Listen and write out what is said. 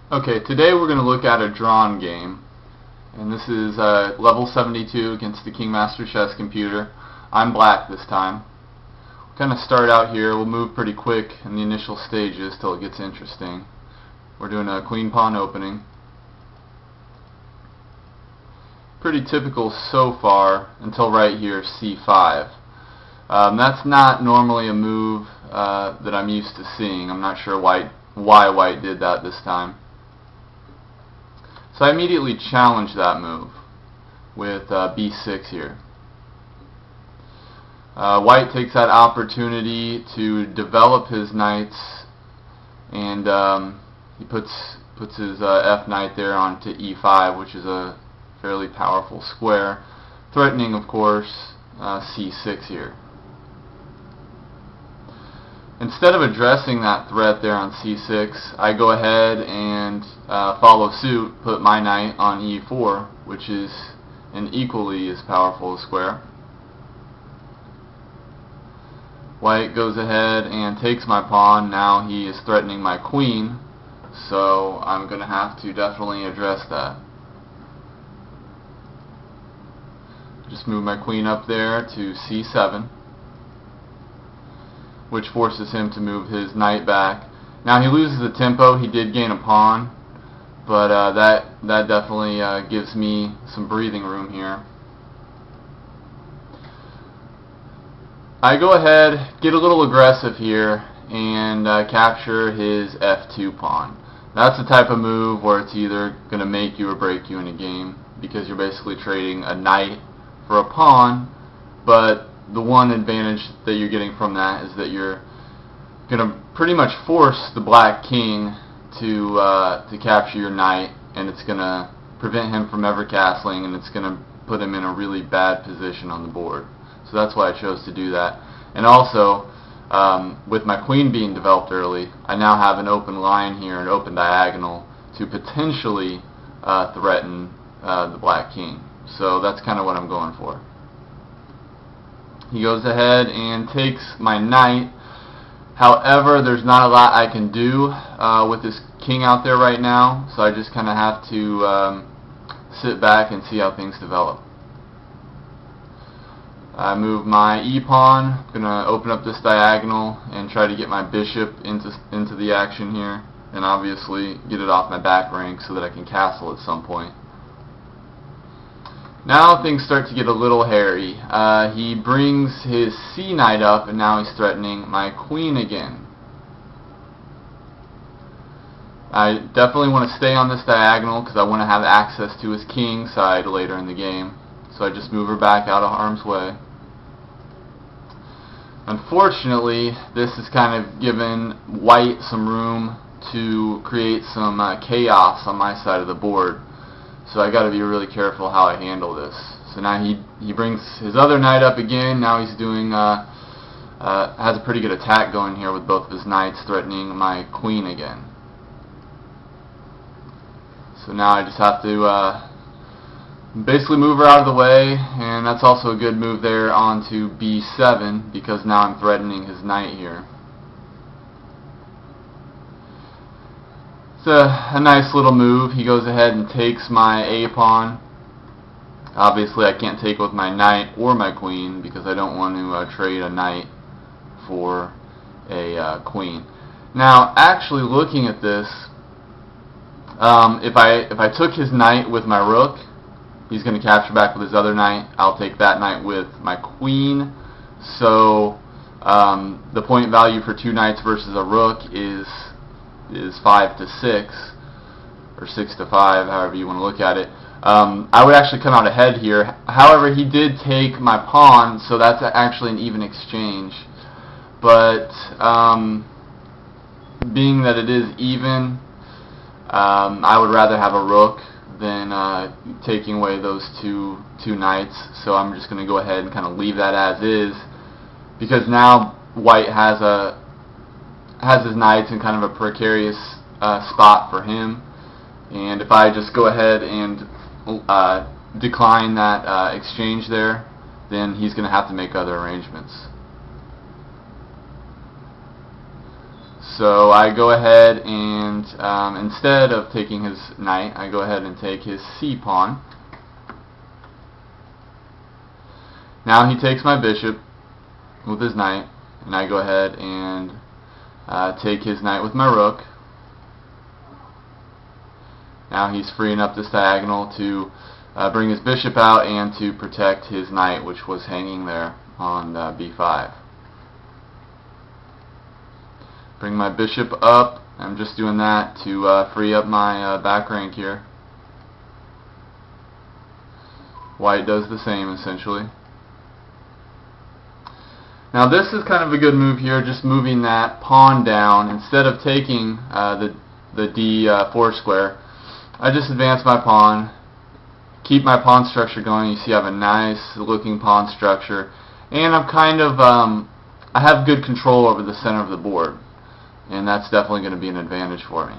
Okay, today we're going to look at a drawn game, and this is level 72 against the King Master Chess computer. I'm black this time. We'll kind of start out here. We'll move pretty quick in the initial stages till it gets interesting. We're doing a queen pawn opening. Pretty typical so far until right here, c5. That's not normally a move that I'm used to seeing. I'm not sure why white did that this time. So I immediately challenged that move with b6 here. White takes that opportunity to develop his knights, and he puts his f knight there onto e5, which is a fairly powerful square, threatening, of course, c6 here. Instead of addressing that threat there on c6, I go ahead and follow suit, put my knight on e4, which is an equally as powerful square. White goes ahead and takes my pawn. Now he is threatening my queen, so I'm going to have to definitely address that. Just move my queen up there to c7, which forces him to move his knight back. Now he loses the tempo. He did gain a pawn, but that definitely gives me some breathing room here. I go ahead, get a little aggressive here, and capture his f2 pawn. That's the type of move where it's either going to make you or break you in a game, because you're basically trading a knight for a pawn, but the one advantage that you're getting from that is that you're going to pretty much force the black king to capture your knight, and it's going to prevent him from ever castling, and it's going to put him in a really bad position on the board. So that's why I chose to do that. And also, with my queen being developed early, I now have an open line here, an open diagonal, to potentially threaten the black king. So that's kind of what I'm going for. He goes ahead and takes my knight. However, there's not a lot I can do with this king out there right now, so I just kind of have to sit back and see how things develop. I move my e-pawn. I'm going to open up this diagonal and try to get my bishop into the action here, and obviously get it off my back rank so that I can castle at some point. Now things start to get a little hairy. He brings his c knight up, and now he's threatening my queen again. I definitely want to stay on this diagonal because I want to have access to his king side later in the game. So I just move her back out of harm's way. Unfortunately, this has kind of given white some room to create some chaos on my side of the board. So I got to be really careful how I handle this. So now he brings his other knight up again. Now he's doing has a pretty good attack going here with both of his knights, threatening my queen again. So now I just have to basically move her out of the way, and that's also a good move there onto b7 because now I'm threatening his knight here. It's a nice little move. He goes ahead and takes my a-pawn. Obviously I can't take with my knight or my queen because I don't want to trade a knight for a queen. Now actually looking at this, if I took his knight with my rook, he's going to capture back with his other knight. I'll take that knight with my queen. So the point value for two knights versus a rook is 5 to 6, or 6 to 5, however you want to look at it. I would actually come out ahead here. However, he did take my pawn, so that's actually an even exchange. But being that it is even, I would rather have a rook than taking away those two knights. So I'm just going to go ahead and kind of leave that as is, because now white has his knights in kind of a precarious spot for him, and if I just go ahead and decline that exchange there, then he's going to have to make other arrangements. So I go ahead and instead of taking his knight, I go ahead and take his c-pawn. Now he takes my bishop with his knight, and I go ahead and take his knight with my rook. Now he's freeing up this diagonal to bring his bishop out and to protect his knight, which was hanging there on b5. Bring my bishop up. I'm just doing that to free up my back rank here. White does the same essentially. Now this is kind of a good move here, just moving that pawn down. Instead of taking the d4 square, I just advance my pawn, keep my pawn structure going. You see I have a nice looking pawn structure, and I'm kind of I have good control over the center of the board, and that's definitely going to be an advantage for me.